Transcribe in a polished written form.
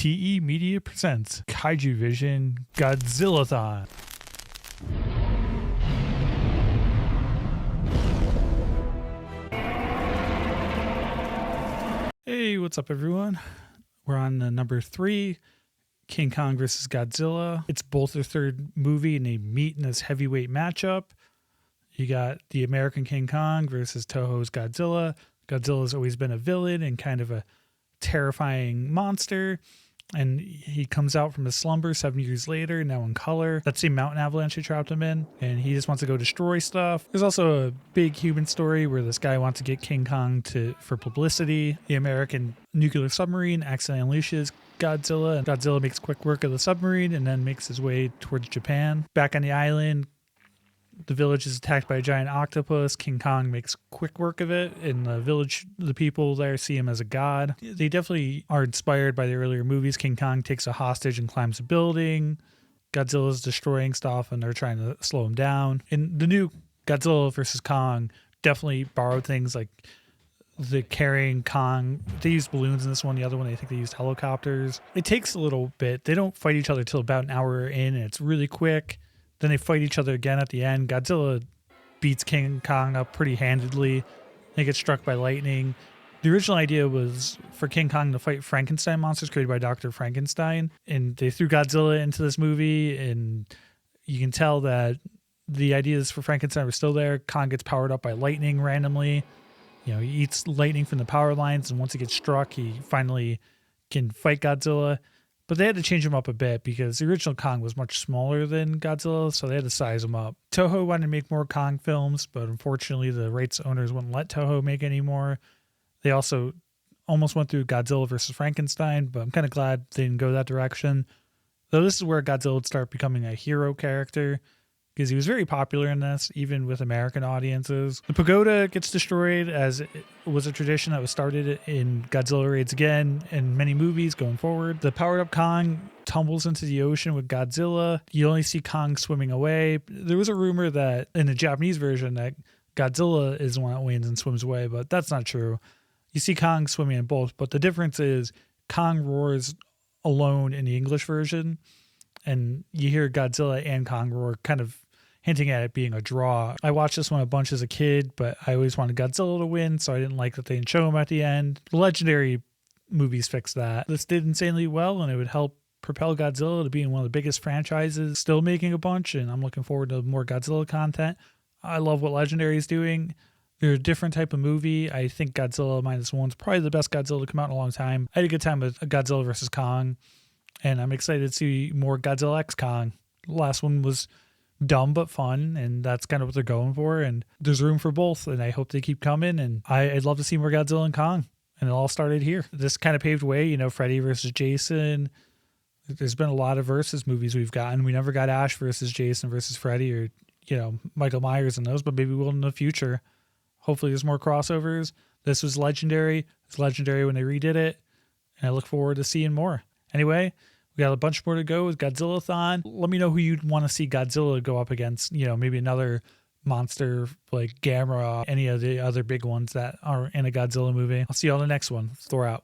TE Media presents Kaiju Vision Godzilla-thon. Hey, what's up everyone? We're on number 3, King Kong vs. Godzilla. It's both their third movie and they meet in this heavyweight matchup. You got the American King Kong versus Toho's Godzilla. Godzilla's always been a villain and kind of a terrifying monster. And he comes out from his slumber 7 years later, now in color. That same mountain avalanche he trapped him in. And he just wants to go destroy stuff. There's also a big human story where this guy wants to get King Kong for publicity. The American nuclear submarine accidentally unleashes Godzilla. And Godzilla makes quick work of the submarine and then makes his way towards Japan. Back on the island, the village is attacked by a giant octopus. King Kong makes quick work of it. In the village, the people there see him as a god. They definitely are inspired by the earlier movies. King Kong takes a hostage and climbs a building. Godzilla's destroying stuff and they're trying to slow him down. In the new Godzilla vs. Kong, definitely borrowed things like the carrying Kong. They used balloons in this one. The other one, I think they used helicopters. It takes a little bit. They don't fight each other till about an hour in and it's really quick. Then they fight each other again at the end. Godzilla beats King Kong up pretty handedly. They get struck by lightning. The original idea was for King Kong to fight Frankenstein monsters created by Dr. Frankenstein. And they threw Godzilla into this movie. And you can tell that the ideas for Frankenstein were still there. Kong gets powered up by lightning randomly. You know, he eats lightning from the power lines. And once he gets struck, he finally can fight Godzilla. But they had to change him up a bit because the original Kong was much smaller than Godzilla, so they had to size him up. Toho wanted to make more Kong films, but unfortunately the rights owners wouldn't let Toho make any more. They also almost went through Godzilla versus Frankenstein, but I'm kind of glad they didn't go that direction. Though this is where Godzilla would start becoming a hero character, because he was very popular in this, even with American audiences. The pagoda gets destroyed, as it was a tradition that was started in Godzilla Raids Again and many movies going forward. The powered-up Kong tumbles into the ocean with Godzilla. You only see Kong swimming away. There was a rumor that in the Japanese version that Godzilla is the one that wins and swims away, but that's not true. You see Kong swimming in both, but the difference is Kong roars alone in the English version, and you hear Godzilla and Kong roar, kind of hinting at it being a draw. I watched this one a bunch as a kid, but I always wanted Godzilla to win, so I didn't like that they didn't show him at the end. The Legendary movies fixed that. This did insanely well, and it would help propel Godzilla to being one of the biggest franchises, still making a bunch, and I'm looking forward to more Godzilla content. I love what Legendary is doing. They're a different type of movie. I think Godzilla -1 is probably the best Godzilla to come out in a long time. I had a good time with Godzilla vs. Kong. And I'm excited to see more Godzilla X Kong. The last one was dumb but fun, and that's kind of what they're going for. And there's room for both, and I hope they keep coming. And I'd love to see more Godzilla and Kong. And it all started here. This kind of paved way, you know, Freddy versus Jason. There's been a lot of versus movies we've gotten. We never got Ash versus Jason versus Freddy or, you know, Michael Myers in those, but maybe we'll in the future. Hopefully there's more crossovers. This was Legendary. It's Legendary when they redid it. And I look forward to seeing more. Anyway, we got a bunch more to go with Godzilla-thon. Let me know who you'd want to see Godzilla go up against. You know, maybe another monster like Gamera, any of the other big ones that are in a Godzilla movie. I'll see you on the next one. Thor out.